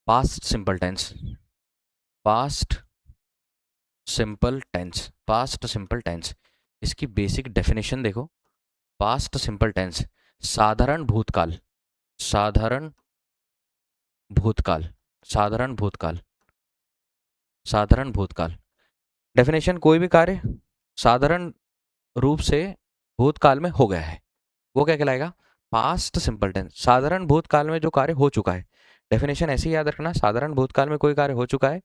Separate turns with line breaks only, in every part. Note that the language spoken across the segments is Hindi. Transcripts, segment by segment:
Past simple tense, past simple tense, past simple tense, इसकी बेसिक डेफिनेशन देखो। पास्ट सिंपल टेंस साधारण भूतकाल, साधारण भूतकाल, साधारण भूतकाल, साधारण भूतकाल। डेफिनेशन, कोई भी कार्य साधारण रूप से भूतकाल में हो गया है वो क्या कहलाएगा? Past simple tense. साधारण भूतकाल में जो कार्य हो चुका है, डेफिनेशन ऐसे ही याद रखना, साधारण भूतकाल में कोई कार्य हो चुका है।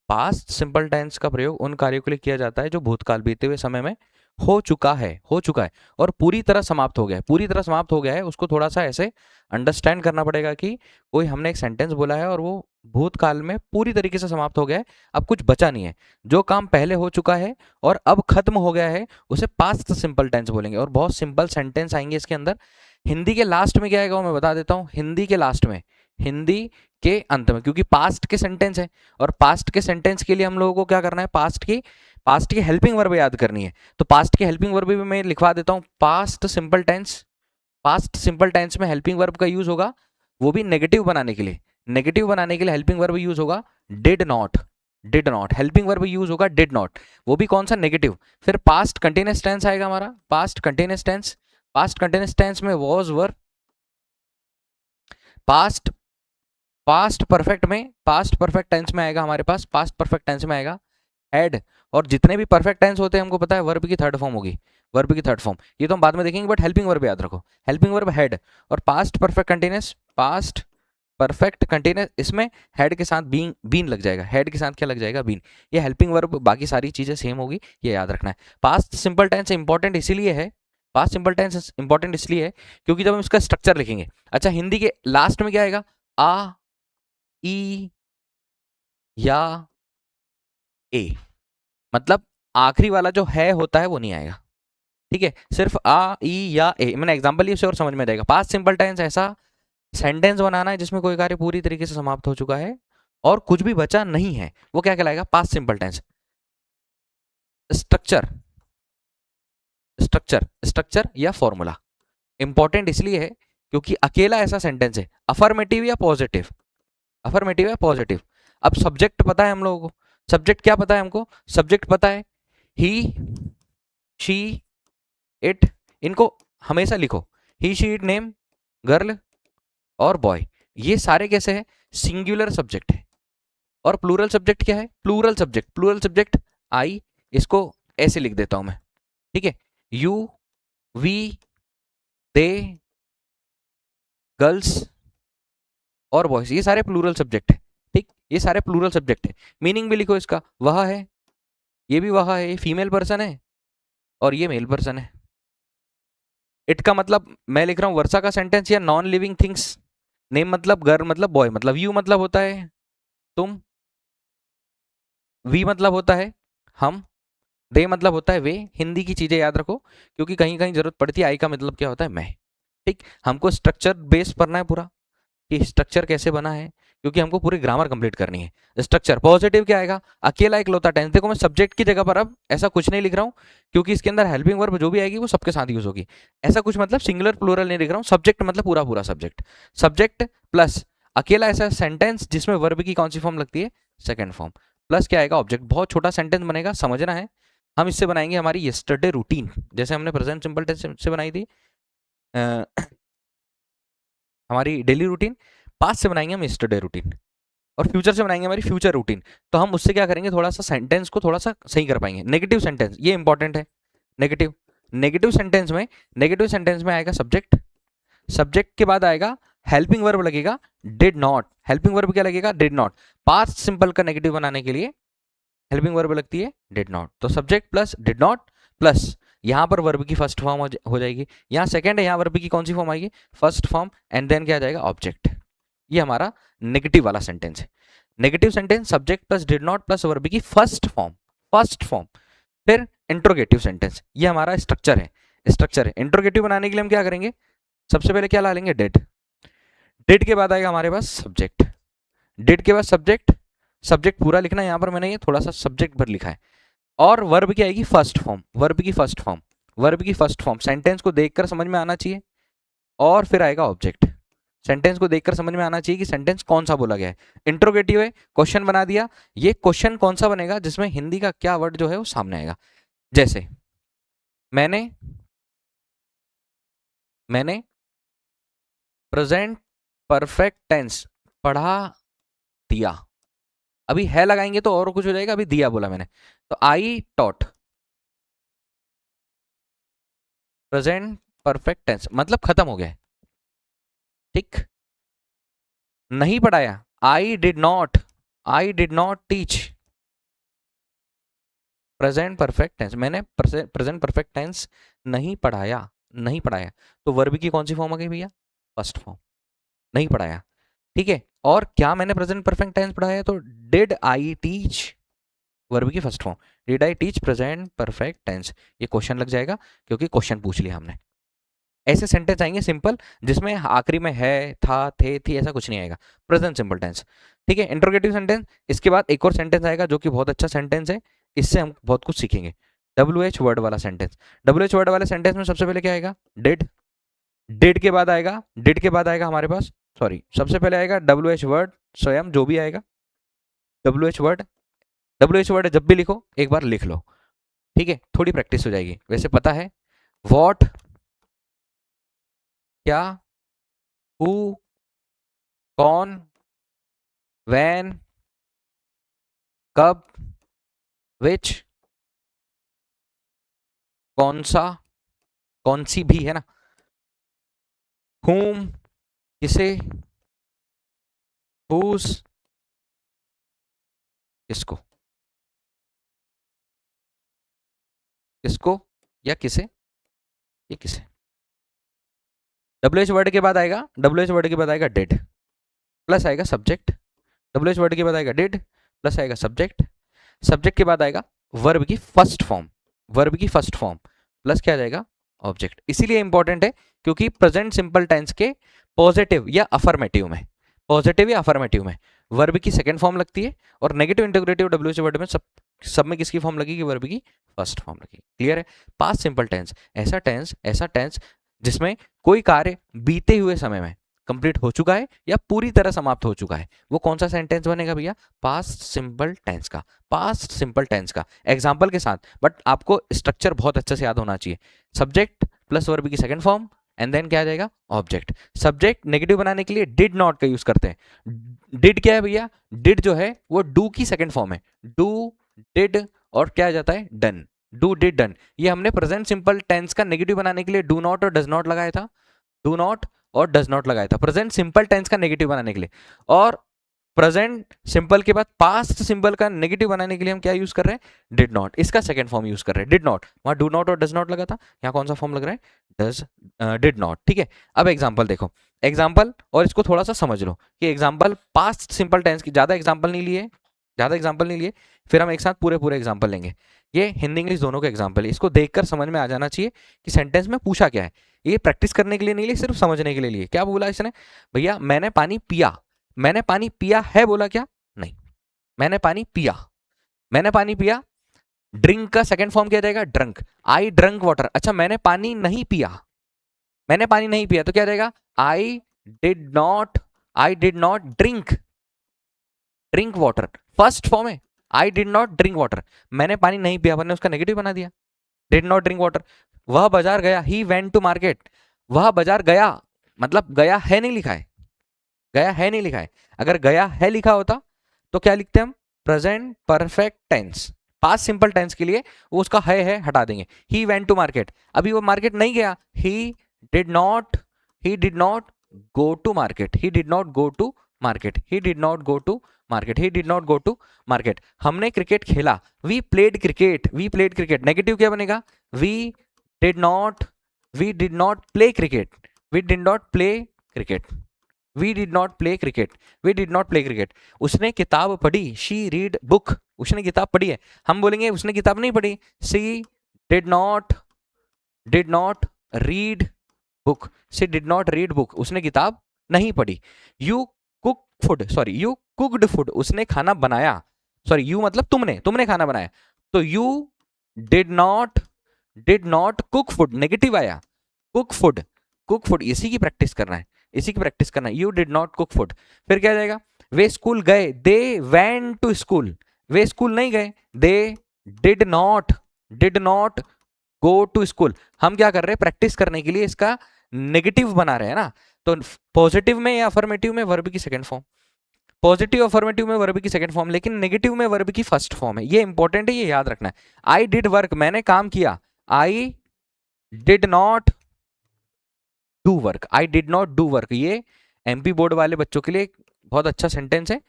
पास्ट सिंपल टेंस का प्रयोग उन कार्यों के लिए किया जाता है जो भूतकाल, बीते हुए समय में हो चुका है, हो चुका है और पूरी तरह समाप्त हो गया है। पूरी तरह समाप्त हो गया है उसको थोड़ा सा ऐसे अंडरस्टैंड करना पड़ेगा कि कोई हमने एक सेंटेंस बोला है और वो भूतकाल में पूरी तरीके से समाप्त हो गया है, अब कुछ बचा नहीं है। जो काम पहले हो चुका है और अब खत्म हो गया है उसे पास्ट सिंपल टेंस बोलेंगे। और बहुत सिंपल सेंटेंस आएंगे इसके अंदर। हिंदी के लास्ट में क्या आएगा वो मैं बता देता हूँ। हिंदी के लास्ट में, हिंदी के अंत में, क्योंकि पास्ट के सेंटेंस है और पास्ट के सेंटेंस के लिए हम लोगों को क्या करना है, पास्ट की हेल्पिंग वर्ब याद करनी है। तो पास्ट की हेल्पिंग वर्ब भी मैं लिखवा देता हूँ। Past simple tense, past simple tense में हेल्पिंग वर्ब का यूज होगा, वो भी नेगेटिव बनाने के लिए। नेगेटिव बनाने के लिए हेल्पिंग वर्ब यूज होगा did not, did not. Helping verb use होगा डिड नॉट, वो भी कौन सा, नेगेटिव। फिर पास्ट कंटिन्यूअस टेंस आएगा हमारा, past continuous tense. Past continuous tense में was were. Past, past perfect में, पास्ट परफेक्ट टेंस में आएगा हमारे पास, पास्ट परफेक्ट टेंस में आएगा हैड। और जितने भी परफेक्ट टेंस होते हैं हमको पता है वर्ब की थर्ड फॉर्म होगी, वर्ब की थर्ड फॉर्म, ये तो हम बाद में देखेंगे, बट हेल्पिंग वर्ब याद रखो, हेल्पिंग वर्ब हैड। और past perfect continuous, past perfect continuous, इसमें हेड के साथ बीन, बीन लग जाएगा। हेड के साथ क्या लग जाएगा, बीन। ये हेल्पिंग वर्ब, बाकी सारी चीजें सेम होगी, ये याद रखना है। पास्ट सिंपल टेंस इंपॉर्टेंट इसीलिए है, पास्ट सिंपल टेंस इंपॉर्टेंट इसलिए है क्योंकि जब हम इसका स्ट्रक्चर लिखेंगे, अच्छा हिंदी के लास्ट में क्या आएगा, आ, ई या ए, मतलब आखिरी वाला जो है होता है वो नहीं आएगा, ठीक है। सिर्फ आ, ई या ए। मैंने एग्जांपल ये और समझ में जाएगा। पास्ट सिंपल टेंस ऐसा सेंटेंस बनाना है जिसमें कोई कार्य पूरी तरीके से समाप्त हो चुका है और कुछ भी बचा नहीं है, वो क्या कहलाएगा, past simple tense. Structure, structure, structure या फॉर्मूला इंपॉर्टेंट इसलिए है क्योंकि अकेला ऐसा सेंटेंस है, अफर्मेटिव या पॉजिटिव, अफर्मेटिव या पॉजिटिव। अब सब्जेक्ट पता है हम लोगों को, सब्जेक्ट क्या पता है हमको, सब्जेक्ट पता है ही, शी, इट। इनको हमेशा लिखो, ही, शी, इट, नेम, गर्ल और बॉय। ये सारे कैसे हैं, सिंगुलर सब्जेक्ट है। और प्लूरल सब्जेक्ट क्या है, plural subject, plural subject I, इसको ऐसे लिख देता हूं मैं, ठीक है। यू, वी, दे, गर्ल्स और बॉयज, ये सारे प्लूरल सब्जेक्ट है, ठीक। ये सारे प्लूरल सब्जेक्ट है। मीनिंग भी लिखो इसका, वह है, ये भी वह है, ये फीमेल पर्सन है और ये मेल पर्सन है। इट का मतलब मैं लिख रहा हूं वर्षा का सेंटेंस या नॉन लिविंग थिंग्स। नेम मतलब गर्ल मतलब बॉय, मतलब यू मतलब होता है तुम, वी मतलब होता है हम, दे मतलब होता है वे। हिंदी की चीजें याद रखो क्योंकि कहीं कहीं जरूरत पड़ती है। आई का मतलब क्या होता है, मैं, ठीक। हमको स्ट्रक्चर बेस पढ़ना है पूरा कि स्ट्रक्चर कैसे बना है, क्योंकि हमको पूरी ग्रामर कंप्लीट करनी है। स्ट्रक्चर पॉजिटिव क्या आएगा, अकेला एक लौता टेंस। देखो मैं सब्जेक्ट की जगह पर अब ऐसा कुछ नहीं लिख रहा हूँ क्योंकि इसके अंदर हेल्पिंग वर्ब जो भी आएगी वो सबके साथ यूज होगी। ऐसा कुछ मतलब सिंगुलर प्लूरल नहीं लिख रहा हूँ, सब्जेक्ट मतलब पूरा पूरा सब्जेक्ट। सब्जेक्ट प्लस अकेला ऐसा सेंटेंस जिसमें वर्ब की कौन सी फॉर्म लगती है, सेकेंड फॉर्म, प्लस क्या आएगा, ऑब्जेक्ट। बहुत छोटा सेंटेंस बनेगा, समझना है। हम इससे बनाएंगे हमारी यस्टरडे रूटीन, जैसे हमने प्रेजेंट सिंपल टेंस से बनाई थी हमारी डेली रूटीन। पास्ट से बनाएंगे हम यस्टरडे रूटीन और फ्यूचर से बनाएंगे हमारी फ्यूचर रूटीन। तो हम उससे क्या करेंगे, थोड़ा सा सेंटेंस को थोड़ा सा सही कर पाएंगे। नेगेटिव सेंटेंस ये इंपॉर्टेंट है, नेगेटिव, नेगेटिव सेंटेंस में, नेगेटिव सेंटेंस में आएगा सब्जेक्ट, सब्जेक्ट के बाद आएगा हेल्पिंग वर्ब लगेगा डिड नॉट। हेल्पिंग वर्ब क्या लगेगा, डिड नॉट। पास्ट सिंपल का नेगेटिव बनाने के लिए हेल्पिंग वर्ब लगती है डिड नॉट। तो subject plus did not plus यहां पर वर्ब की फर्स्ट फॉर्म हो जाएगी, यहां सेकंड है, यहां वर्ब की कौन सी फॉर्म आएगी, फर्स्ट फॉर्म, एंड देन क्या आ जाएगा, ऑब्जेक्ट। ये हमारा नेगेटिव वाला सेंटेंस है। Negative sentence subject plus did not plus verb की फर्स्ट फॉर्म, फर्स्ट फॉर्म। फिर इंट्रोगेटिव सेंटेंस, ये हमारा स्ट्रक्चर है, स्ट्रक्चर है। इंट्रोगेटिव बनाने के लिए हम क्या करेंगे, सबसे पहले क्या ला लेंगे, डेड। डेड के बाद आएगा हमारे पास सब्जेक्ट, डेड के बाद सब्जेक्ट, सब्जेक्ट पूरा लिखना है, यहां पर मैंने ये थोड़ा सा सब्जेक्ट भर लिखा है। और वर्ब की आएगी फर्स्ट फॉर्म, वर्ब की फर्स्ट फॉर्म, वर्ब की फर्स्ट फॉर्म। सेंटेंस को देखकर समझ में आना चाहिए। और फिर आएगा ऑब्जेक्ट, सेंटेंस को देखकर समझ में आना चाहिए कि सेंटेंस कौन सा बोला गया है। इंट्रोगेटिव है, क्वेश्चन बना दिया, ये क्वेश्चन कौन सा बनेगा जिसमें हिंदी का क्या वर्ड जो है वो सामने आएगा। जैसे मैंने मैंने प्रेजेंट परफेक्ट टेंस पढ़ा दिया। अभी है लगाएंगे तो और कुछ हो जाएगा, अभी दिया बोला मैंने, तो I taught. Present perfect tense मतलब खत्म हो गया है, ठीक। नहीं पढ़ाया, I did not teach. Present perfect tense, मैंने प्रेजेंट परफेक्ट टेंस नहीं पढ़ाया, नहीं पढ़ाया, तो वर्ब की कौन सी फॉर्म आ गई भैया? फर्स्ट फॉर्म, नहीं पढ़ाया, ठीक है। और क्या मैंने प्रेजेंट परफेक्ट टेंस पढ़ाया? तो डिड आई टीच, वर्ब की first form, did I teach present perfect tense. ये क्वेश्चन लग जाएगा क्योंकि क्वेश्चन पूछ लिया हमने। ऐसे सेंटेंस आएंगे सिंपल जिसमें आखिरी में है, था, थे, थी, ऐसा कुछ नहीं आएगा, प्रेजेंट सिंपल टेंस, ठीक है। इंट्रोगेटिव सेंटेंस, इसके बाद एक और सेंटेंस आएगा जो कि बहुत अच्छा सेंटेंस है, इससे हम बहुत कुछ सीखेंगे। डब्ल्यू एच वर्ड वाला सेंटेंस। डब्ल्यू एच वर्ड वाले सेंटेंस में सबसे पहले क्या आएगा? डिड। डिड के बाद आएगा हमारे पास, सॉरी, सबसे पहले आएगा डब्ल्यू एच वर्ड स्वयं, जो भी आएगा W H word. W H word जब भी लिखो एक बार लिख लो, ठीक है, थोड़ी प्रैक्टिस हो जाएगी। वैसे पता है वॉट, क्या, हु, कौन, वैन, कब, विच, कौन सा, कौन सी भी है ना, whom किसे, whose किसको, किसको या किसे, ये किसे। डब्ल्यू एच वर्ड के बाद आएगा, डब्ल्यू एच वर्ड के बाद आएगा डिड प्लस आएगा सब्जेक्ट। डब्ल्यू एच वर्ड के बाद आएगा डिड प्लस आएगा सब्जेक्ट। सब्जेक्ट के बाद आएगा वर्ब की फर्स्ट फॉर्म, वर्ब की फर्स्ट फॉर्म प्लस क्या आ जाएगा? ऑब्जेक्ट। इसीलिए इंपॉर्टेंट है क्योंकि प्रेजेंट सिंपल टेंस के पॉजिटिव या अफर्मेटिव में, पॉजिटिव या अफर्मेटिव में वर्ब की सेकंड फॉर्म लगती है, और negative integrative W H word में सब में किसकी फॉर्म लगेगी? वर्ब की फर्स्ट फॉर्म लगेगी। क्लियर है? पास्ट सिंपल टेंस ऐसा टेंस जिसमें कोई कार्य बीते हुए समय में कंप्लीट हो चुका है या पूरी तरह समाप्त हो चुका है, वो कौन सा सेंटेंस बनेगा भैया? पास्ट सिंपल टेंस का, पास्ट सिंपल टेंस का। एग्जांपल के साथ, बट आपको स्ट्रक्चर बहुत अच्छे से याद होना चाहिए। सब्जेक्ट प्लस वर्ब की सेकंड फॉर्म एंड देन क्या आ जाएगा? ऑब्जेक्ट। सब्जेक्ट नेगेटिव बनाने के लिए डिड नॉट का यूज करते हैं। डिड क्या है भैया? डिड जो है वो डू की सेकंड फॉर्म है, डू, डिड, और क्या आ जाता है? Done, do, did, done. ये हमने प्रेजेंट सिंपल टेंस का नेगेटिव बनाने के लिए डू नॉट और डज नॉट लगाया था, डू नॉट और डज नॉट लगाया था प्रेजेंट सिंपल टेंस का नेगेटिव बनाने के लिए। और प्रेजेंट सिंपल के बाद पास्ट सिंपल का नेगेटिव बनाने के लिए हम क्या यूज कर रहे हैं? Did not. इसका सेकंड फॉर्म यूज कर रहे हैं, डिड नॉट। वहां डू नॉट और डज नॉट लगा था, यहाँ कौन सा फॉर्म लग रहा है? डज, डिड नॉट, ठीक है। अब एग्जांपल देखो, एग्जांपल, और इसको थोड़ा सा समझ लो कि एग्जांपल पास्ट सिंपल टेंस की, ज्यादा एग्जांपल नहीं लिए, ज्यादा एग्जांपल नहीं लिए, फिर हम एक साथ पूरे पूरे एग्जांपल लेंगे। ये हिंदी इंग्लिश दोनों के एग्जांपल है, इसको देखकर समझ में आ जाना चाहिए कि सेंटेंस में पूछा क्या है। ये प्रैक्टिस करने के लिए नहीं लिए, सिर्फ समझने के लिए। क्या बोला इसने? भैया मैंने पानी पिया, मैंने पानी पिया है बोला क्या? नहीं, मैंने पानी पिया, मैंने पानी पिया। ड्रिंक का सेकंड फॉर्म क्या जाएगा? ड्रंक। आई ड्रंक वाटर। अच्छा मैंने पानी नहीं पिया, मैंने पानी नहीं पिया, तो क्या जाएगा? I did not, I did not drink, drink water. First form है, I did not drink water. मैंने पानी नहीं पिया, मैंने उसका नेगेटिव बना दिया, डिड नॉट ड्रिंक वाटर। वह बाजार गया, ही वेंट टू मार्केट। वह बाजार गया मतलब गया है नहीं लिखा है, गया है नहीं लिखा है। अगर गया है लिखा होता तो क्या लिखते हम? Present perfect tense. Past simple tense के लिए वो उसका है हटा देंगे। ही वेंट टू मार्केट, अभी वो मार्केट नहीं गया, did not he did not go to market, he did not go to market, he did not go to market, he did not go to market. हमने क्रिकेट खेला, we played cricket, we played cricket. Negative क्या बनेगा? We did not, we did not play cricket, we did not play cricket, we did not play cricket, we did not play cricket. उसने किताब पढ़ी, शी रीड बुक, उसने किताब पढ़ी है। हम बोलेंगे उसने किताब नहीं पढ़ी, she did not read book, she did not read book, उसने किताब नहीं पढ़ी। You cook food, sorry you cooked food, उसने खाना बनाया, सॉरी यू मतलब तुमने, तुमने खाना बनाया, तो you did not cook food, negative आया, कुक फूड, कुक फूड। इसी की प्रैक्टिस करना है, इसी की प्रैक्टिस करना है। You did not cook food, फिर क्या जाएगा, वे स्कूल गए, दे वेंट टू स्कूल, वे स्कूल नहीं गए, they did not go to school. हम क्या कर रहे हैं, प्रैक्टिस करने के लिए इसका नेगेटिव बना रहे हैं ना, तो पॉजिटिव में या अफर्मेटिव में वर्ब की सेकंड फॉर्म, पॉजिटिव अफर्मेटिव में वर्ब की सेकंड फॉर्म, लेकिन नेगेटिव में वर्ब की फर्स्ट फॉर्म है। ये इंपॉर्टेंट है, ये याद रखना है। आई डिड वर्क, मैंने काम किया, आई did not do work, I did not do work. ये एमपी बोर्ड वाले बच्चों के लिए एक बहुत अच्छा सेंटेंस है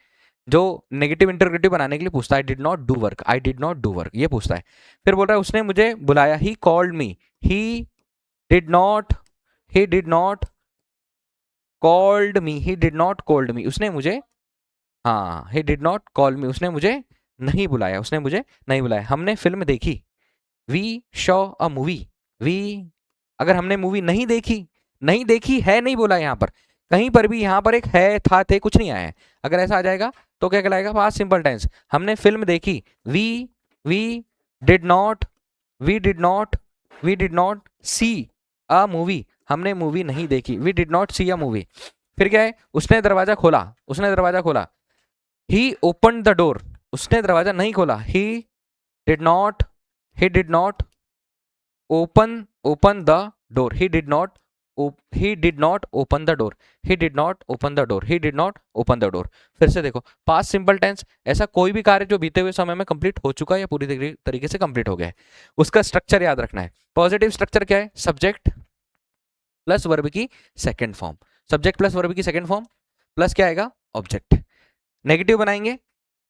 जो नेगेटिव इंटरग्रेटिव बनाने के लिए पूछता है। Did not do work, I did not do work, ये पूछता है। फिर बोल रहा है उसने मुझे बुलाया, he called me, he did not called me, he did not called मी, उसने मुझे, हाँ, ही डिड नॉट कॉल मी, उसने मुझे नहीं बुलाया, उसने मुझे नहीं बुलाया। हमने फिल्म देखी, we saw a movie, we, अगर हमने मूवी नहीं देखी, नहीं देखी है नहीं बोला यहाँ पर, कहीं पर भी यहाँ पर एक है था थे कुछ नहीं आया है। अगर ऐसा आ जाएगा तो क्या कहलाएगा, पास्ट सिंपल टेंस। हमने फिल्म देखी, we did not we did not we did not see a movie, हमने मूवी नहीं देखी, we did not see a movie. फिर क्या है, उसने दरवाजा खोला, उसने दरवाजा खोला, ही ओपन द डोर, उसने दरवाजा नहीं खोला, did not he did not open the door, he did not open the door, he did not open the door, he did not open the door। फिर से देखो, पास्ट सिंपल टेंस ऐसा कोई भी कार्य जो बीते हुए समय में कंप्लीट हो चुका है या पूरी तरीके से कंप्लीट हो गया है, उसका स्ट्रक्चर याद रखना है। पॉजिटिव स्ट्रक्चर क्या है, सब्जेक्ट प्लस वर्ब की second form, subject plus verb की सेकंड फॉर्म प्लस क्या आएगा, ऑब्जेक्ट। नेगेटिव बनाएंगे,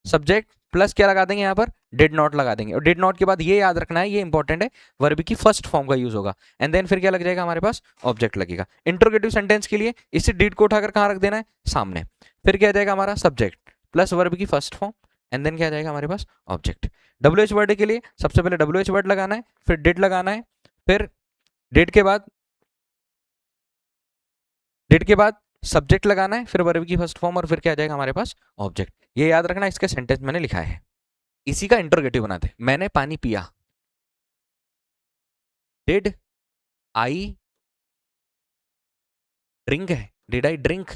सब्जेक्ट प्लस क्या लगा देंगे यहाँ पर, डिड नॉट लगा देंगे, और डिड नॉट के बाद ये याद रखना है, ये इंपॉर्टेंट है, वर्ब की फर्स्ट फॉर्म का यूज होगा, एंड देन फिर क्या लग जाएगा हमारे पास, ऑब्जेक्ट लगेगा। इंट्रोगेटिव सेंटेंस के लिए इसे डिड को उठाकर कहाँ रख देना है, सामने। फिर क्या जाएगा हमारा, सब्जेक्ट प्लस वर्ब की फर्स्ट फॉर्म, एंड देन क्या जाएगा हमारे पास, ऑब्जेक्ट। WH वर्ड के लिए सबसे पहले WH वर्ड लगाना है, फिर डिड लगाना है, फिर डिड के बाद सब्जेक्ट लगाना है, फिर वर्ब की फर्स्ट फॉर्म, और फिर क्या आ जाएगा हमारे पास, ऑब्जेक्ट। ये याद रखना, इसका सेंटेंस मैंने लिखा है। इसी का इंटरोगेटिव बनाते, मैंने पानी पिया, डिड आई ड्रिंक है, डिड आई ड्रिंक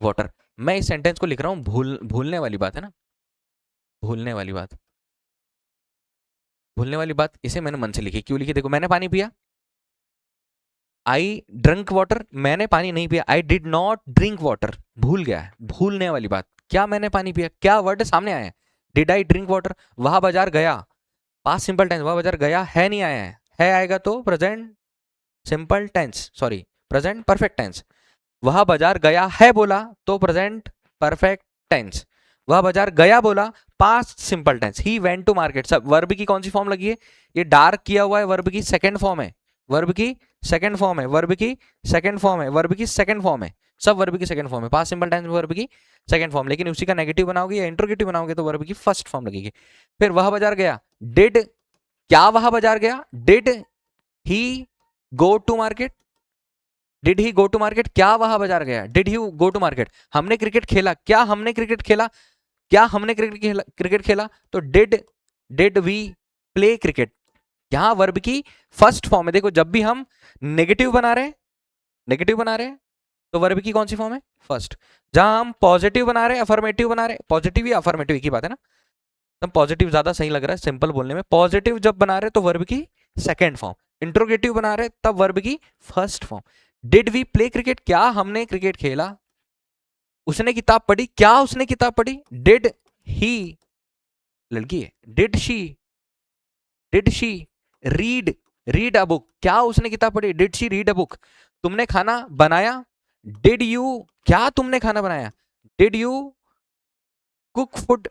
वाटर। मैं इस सेंटेंस को लिख रहा हूं, भूलने वाली बात है ना, भूलने वाली बात इसे मैंने मन से लिखी, क्यों लिखी, देखो, मैंने पानी पिया, आई ड्रंक वाटर, मैंने पानी नहीं पिया, आई डिड नॉट ड्रिंक वाटर, भूल गया है, भूलने वाली बात, क्या मैंने पानी पिया, क्या वर्ड सामने आया है, डिड आई ड्रिंक वाटर। वह बाजार गया, पास्ट सिंपल टेंस, वह बाजार गया है नहीं आया है आएगा तो present simple tense, sorry present perfect tense. वह बाजार गया है बोला तो प्रेजेंट परफेक्ट टेंस, वह बाजार गया बोला past simple tense. He went to market, सब वर्ब की कौन सी फॉर्म लगी है, ये डार्क किया हुआ है, वर्ब की सेकंड फॉर्म है, वर्ब की सेकंड फॉर्म है, वर्ब की सेकंड फॉर्म है, वर्ब की सेकंड फॉर्म है, सब वर्ब की सेकंड फॉर्म है, पास्ट सिंपल टेंस में वर्ब की सेकंड फॉर्म। लेकिन उसी का नेगेटिव बनाओगे या इंट्रोगेटिव बनाओगे तो वर्ब की फर्स्ट फॉर्म लगेगी। फिर वह बाजार गया, डिड, क्या वह बाजार गया, did he go to market, did he go to market, क्या वह बाजार गया, did he go to market. हमने क्रिकेट खेला, क्या हमने क्रिकेट खेला, क्या हमने क्रिकेट खेला, तो डिड वी प्ले क्रिकेट। यहां वर्ब की फर्स्ट फॉर्म है, देखो जब भी हम नेगेटिव बना रहे हैं तो वर्ब की कौन सी फॉर्म है, फर्स्ट। जहां हम पॉजिटिव बना रहे हैं, अफर्मेटिव बना रहे हैं, पॉजिटिव या अफर्मेटिव की बात है ना, तब पॉजिटिव ज्यादा सही लग रहा है सिंपल बोलने में। पॉजिटिव जब बना रहे तो वर्ब की सेकंड फॉर्म, इंट्रोगेटिव बना रहे तब वर्ब की first form. Did we play cricket, क्या हमने क्रिकेट खेला, उसने किताब पढ़ी, क्या उसने किताब पढ़ी, डिड ही, लड़की है, did she read a book, क्या उसने किताब पढ़ी, did she read a book. तुमने खाना बनाया, डिड यू, क्या तुमने खाना बनाया, डिड यू कुक फूड,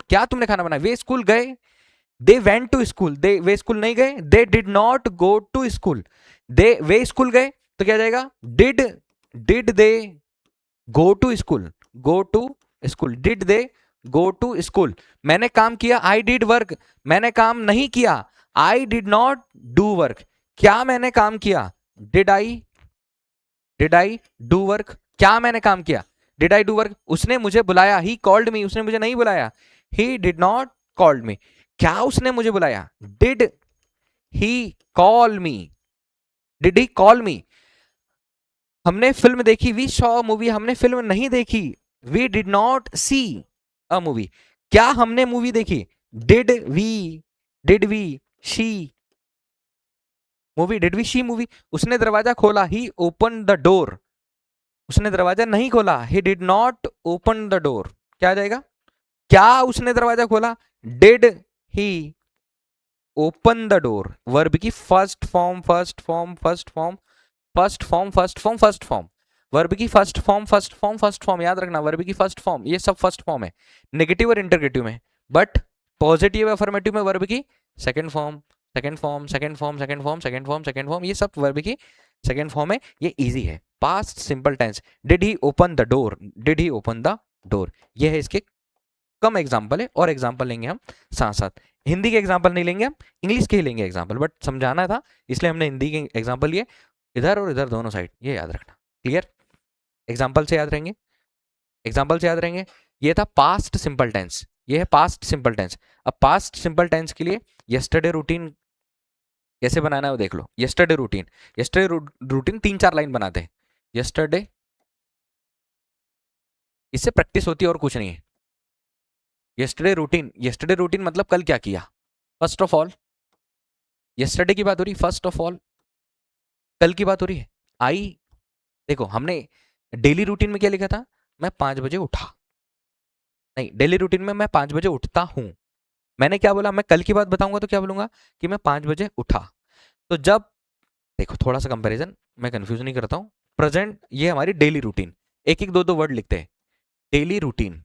क्या तुमने खाना बनाया। वे स्कूल गए, दे वेंट टू स्कूल, वे स्कूल नहीं गए, they did not go to school. वे स्कूल गए तो क्या जाएगा, did they go to school, did they go to school. मैंने काम किया, आई डिड वर्क, मैंने काम नहीं किया, आई डिड नॉट डू वर्क। क्या मैंने काम किया, डिड आई डू वर्क, क्या मैंने काम किया, डिड आई डू वर्क। उसने मुझे बुलाया, ही कॉल्ड मी, उसने मुझे नहीं बुलाया, he did not called me. क्या उसने मुझे बुलाया, did he call me, did he call me? हमने फिल्म देखी, वी सॉ मूवी, हमने फिल्म नहीं देखी, we did not see a movie. क्या हमने मूवी देखी? Did we, did we see movie, did we see movie. उसने दरवाजा खोला, ही ओपन द डोर, उसने दरवाजा नहीं खोला, he did not open the door. क्या आ जाएगा? क्या उसने दरवाजा खोला? Did he open the door. Verb की first form, first form, first form, first form, first form, first form. Verb की first form, first form, first form, याद रखना, वर्ब की फर्स्ट फॉर्म, ये सब फर्स्ट फॉर्म है नेगेटिव और इंटरगेटिव में। बट पॉजिटिव अफर्मेटिव में वर्ब की second form, second form, second form, second form, second form, second form, ये सब वर्ब की सेकंड फॉर्म है। ये इजी है। Past simple tense, did he open the door, did he open the door. ये है इसके कम एग्जाम्पल है, और एग्जाम्पल लेंगे हम साथ साथ। हिंदी के एग्जाम्पल नहीं लेंगे हम, इंग्लिश के ही लेंगे एग्जाम्पल, बट समझाना था इसलिए हमने हिंदी के एग्जाम्पल लिए, इधर और इधर दोनों साइड, ये याद रखना। क्लियर? एग्जाम्पल से याद रहेंगे, एग्जाम्पल से याद रहेंगे। ये था पास्ट सिंपल टेंस, ये है पास्ट सिंपल टेंस। अब पास्ट सिंपल टेंस के लिए यस्टरडे रूटीन कैसे बनाना है वो देख लो। Yesterday routine, yesterday routine 3-4 line बनाते हैं। यस्टरडे, इससे प्रैक्टिस होती है और कुछ नहीं है। यस्टरडे रूटीन, यस्टरडे रूटीन मतलब कल क्या किया। फर्स्ट ऑफ ऑल, यस्टरडे की बात हो रही, फर्स्ट ऑफ ऑल कल की बात हो रही है। आई, देखो हमने डेली रूटीन में क्या लिखा था? मैं 5 बजे उठा, नहीं, डेली रूटीन में मैं 5 बजे उठता हूं। मैंने क्या बोला? मैं कल की बात बताऊंगा तो क्या बोलूंगा कि मैं 5 बजे उठा। तो जब, देखो थोड़ा सा कंपैरिजन, मैं कंफ्यूज नहीं करता हूं। प्रेजेंट, ये हमारी डेली रूटीन, एक एक दो दो वर्ड लिखते हैं। डेली रूटीन,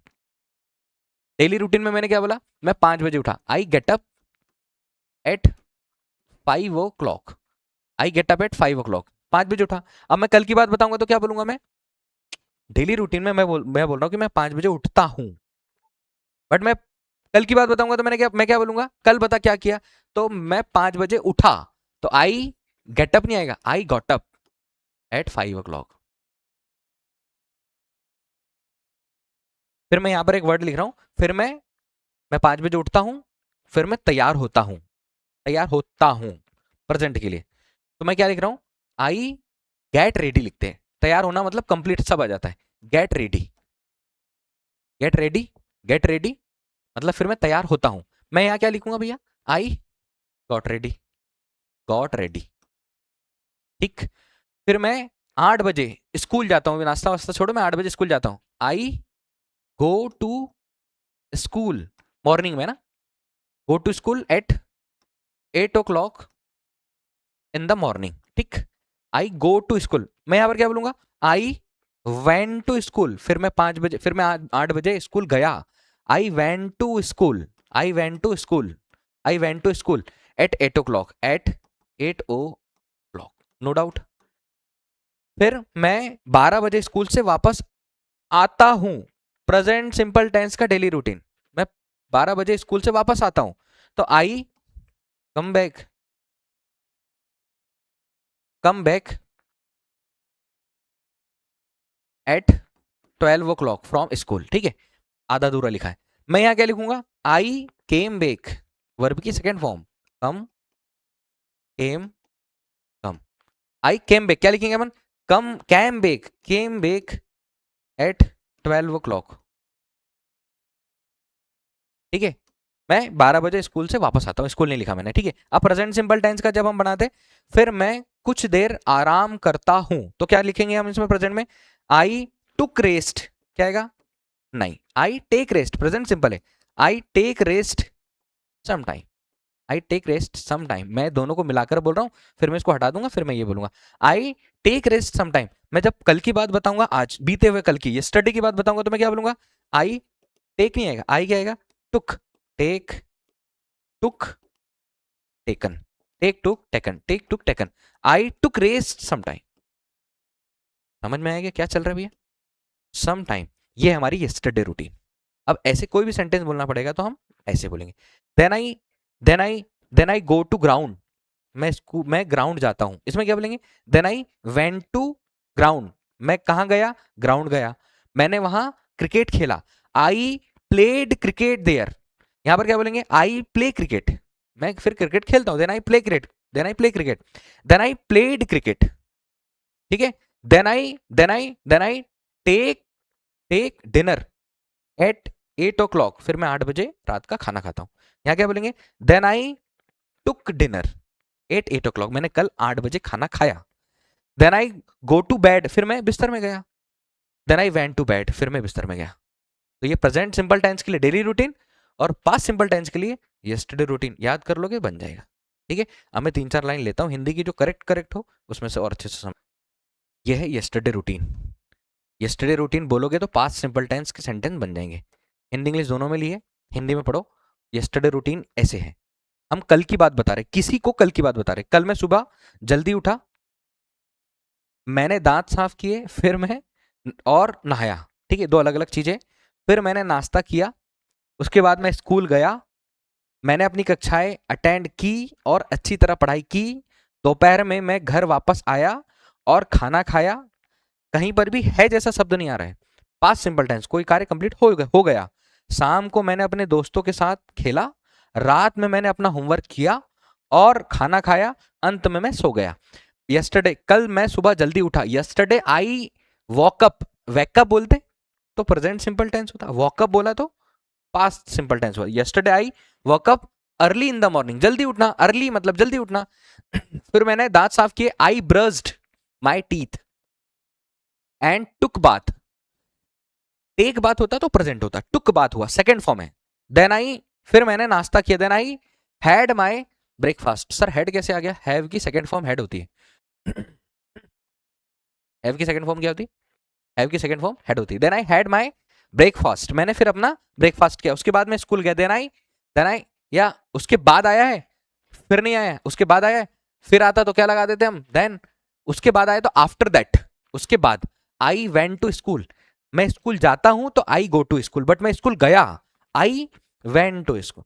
डेली रूटीन में मैंने क्या बोला? मैं 5 बजे उठा, I get up at 5 o'clock, I get up at 5 o'clock, 5 बजे उठा। अब मैं कल की बात बताऊंगा तो क्या बोलूंगा मैं? डेली रूटीन में मैं बोल रहा हूं कि मैं 5 बजे उठता हूं, बट मैं कल की बात बताऊंगा तो मैं क्या बोलूंगा? कल बता क्या किया? तो मैं 5 बजे उठा, तो आई गेट अप नहीं आएगा, I got up at 5 o'clock। फिर मैं यहां पर एक वर्ड लिख रहा हूं, फिर मैं 5 बजे उठता हूं, फिर मैं तैयार होता हूं, तैयार होता हूं प्रेजेंट के लिए। तो मैं क्या लिख रहा हूं? आई गेट रेडी लिखते हैं। तैयार होना मतलब कंप्लीट सब आ जाता है। Get ready, get ready, get ready मतलब फिर मैं तैयार होता हूं। मैं यहां क्या लिखूंगा भैया? I got ready, got ready. ठीक। फिर मैं 8 बजे स्कूल जाता हूँ, नाश्ता वास्ता छोड़ो, मैं 8 बजे स्कूल जाता हूँ। I go to school, morning में ना, go to school at 8 o'clock in the morning. ठीक। आई गो टू स्कूल, मैं यहां पर क्या बोलूंगा? आई वेंट टू स्कूल, फिर मैं 5 बजे, फिर मैं 8 बजे स्कूल गया। I went to school, I went to school, I went to school at 8 o'clock, at 8 o'clock, no doubt. फिर मैं 12 बजे स्कूल से वापस आता हूं, प्रेजेंट सिंपल टेंस का डेली रूटीन। मैं 12 बजे स्कूल से वापस आता हूं, तो I come back, come back at 12 o'clock from school. ठीक है, आधा अधूरा लिखा है। मैं यहां क्या लिखूंगा? आई केम बैक, वर्ब की second form, come, came, come. I came back क्या लिखेंगे अपन? Come, came back, came back at 12 o'clock। ठीक है, मैं 12 बजे स्कूल से वापस आता हूँ, स्कूल नहीं लिखा मैंने। ठीक है, अब प्रेजेंट सिंपल टेंस का जब हम बनाते, फिर मैं कुछ देर आराम करता हूं, तो क्या लिखेंगे हम इसमें प्रेजेंट में? आई टुक रेस्ट, क्या आएगा? नहीं, I take rest, present simple है। I take rest some time, I take rest some time, मैं दोनों को मिलाकर बोल रहा हूँ, फिर मैं इसको हटा दूंगा, फिर मैं ये बोलूंगा I take rest some time. मैं जब कल की बात बताऊंगा, आज बीते हुए कल की, यस्टरडे की बात बताऊंगा, तो मैं क्या बोलूंगा? आई टेक नहीं आएगा, आई क्या आएगा? Took, take, took, taken, take took taken, take took taken, I took rest some time. समझ में आएगा क्या चल रहा है भैया? सम टाइम, ये हमारी यस्टरडे रूटीन। अब ऐसे कोई भी सेंटेंस बोलना पड़ेगा तो हम ऐसे बोलेंगे। Then I, then I, then I go to ground, मैं ग्राउंड जाता हूं, इसमें क्या बोलेंगे? Then I went to ground, मैं कहां गया? ग्राउंड गया। मैंने वहां क्रिकेट खेला, आई प्लेड क्रिकेट देयर। यहां पर क्या बोलेंगे? आई प्ले क्रिकेट, मैं फिर क्रिकेट खेलता हूं, then I play cricket, then I play cricket, then I played cricket, ठीक है। Then I take take dinner at 8 o'clock, फिर मैं 8 बजे रात का खाना खाता हूँ। यहाँ क्या बोलेंगे, then I took dinner at 8 o'clock, मैंने कल 8 बजे खाना खाया। Then I go to bed, फिर मैं बिस्तर में गया। Then I went to bed, फिर मैं बिस्तर में गया। तो ये प्रेजेंट सिंपल टेंस के लिए डेली रूटीन और पास्ट सिंपल टेंस के लिए यस्टरडे रूटीन, याद कर लोगे बन जाएगा, ठीक है। अब मैं 3-4 लाइन लेता हूँ हिंदी की जो करेक्ट हो उसमें से और अच्छे से समझ। ये है यस्टरडे रूटीन। यस्टरडे रूटीन बोलोगे तो पास्ट सिंपल टेंस के सेंटेंस बन जाएंगे, हिंदी इंग्लिश दोनों में लिए। हिंदी में पढ़ो, यस्टरडे रूटीन ऐसे है। हम कल की बात बता रहे, किसी को कल की बात बता रहे। कल मैं सुबह जल्दी उठा, मैंने दांत साफ किए, फिर मैं और नहाया, ठीक है, दो अलग अलग चीजें। फिर मैंने नाश्ता किया, उसके बाद मैं स्कूल गया, मैंने अपनी कक्षाएं अटेंड की और अच्छी तरह पढ़ाई की। दोपहर में मैं घर वापस आया और खाना खाया। कहीं पर भी है जैसा शब्द नहीं आ रहा है, पास्ट सिंपल टेंस, कोई कार्य कंप्लीट हो गया। शाम को मैंने अपने दोस्तों के साथ खेला, रात में मैंने अपना होमवर्क किया और खाना खाया, अंत में मैं सो गया। यस्टरडे, कल मैं सुबह जल्दी उठा, यस्टरडे आई वॉकअप, वेकअप बोलते तो प्रेजेंट सिंपल टेंस होता, वॉकअप बोला तो पास्ट सिंपल टेंस हुआ। Yesterday I walk up early in the morning, जल्दी उठना, अर्ली मतलब जल्दी उठना। फिर मैंने दांत साफ किए, I brushed my teeth and took bath. Take bath होता तो प्रेजेंट होता, टुक बात हुआ सेकंड फॉर्म है। देन आई, फिर मैंने नाश्ता किया, then I had my breakfast. Sir had कैसे आ गया, हैव की सेकंड फॉर्म हैड होती है। हैव की सेकंड फॉर्म क्या होती है, हैव की सेकंड फॉर्म हैड होती है। Then I had my breakfast, मैंने फिर अपना ब्रेकफास्ट किया, उसके बाद मैं स्कूल गया। देन आई या उसके बाद आया है, फिर नहीं आया है, उसके बाद आया है। फिर आता तो क्या लगा देते हम, देन। उसके बाद आया तो आफ्टर दैट, उसके बाद। आई वेंट टू स्कूल, मैं स्कूल जाता हूं तो आई गो टू स्कूल, बट मैं स्कूल गया, आई वेंट टू स्कूल।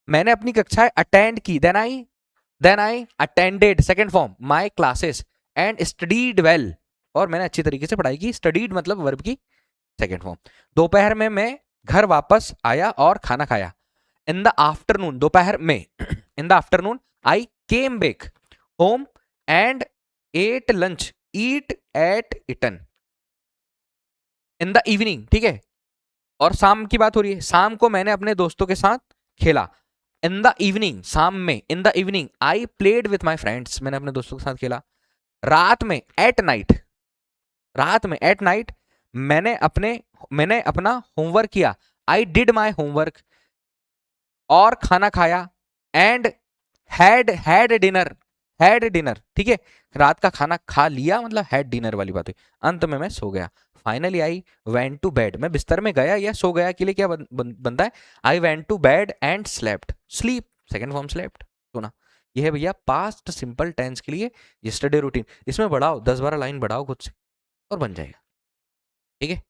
मैंने अपनी कक्षाएं अटेंड की, then I attended second form my classes and studied well, और मैंने अच्छी तरीके से पढ़ाई की। स्टडीड मतलब वर्ब की सेकंड फॉर्म। दोपहर में मैं घर वापस आया और खाना खाया। इन द आफ्टरनून, दोपहर में, in the afternoon I came back home and ate lunch, eat ate eaten. In the evening, ठीक है, और शाम की बात हो रही है, शाम को मैंने अपने दोस्तों के साथ खेला। इन द इवनिंग, शाम में, in the evening I played with my friends, मैंने अपने दोस्तों के साथ खेला। रात में, एट नाइट, रात में एट नाइट मैंने अपना होमवर्क किया, आई डिड माई होमवर्क, और खाना खाया। एंड हैड डिनर, ठीक है, रात का खाना खा लिया मतलब हैड डिनर वाली बात हुई। अंत में मैं सो गया। Finally I went to bed, मैं बिस्तर में गया या सो गया के लिए क्या बनता है, I went to bed and slept, sleep second form slept, सोना। ये है भैया पास्ट सिंपल टेंस के लिए यस्टरडे रूटीन। इसमें बढ़ाओ 10-12 लाइन बढ़ाओ खुद से और बन जाएगा, ठीक है।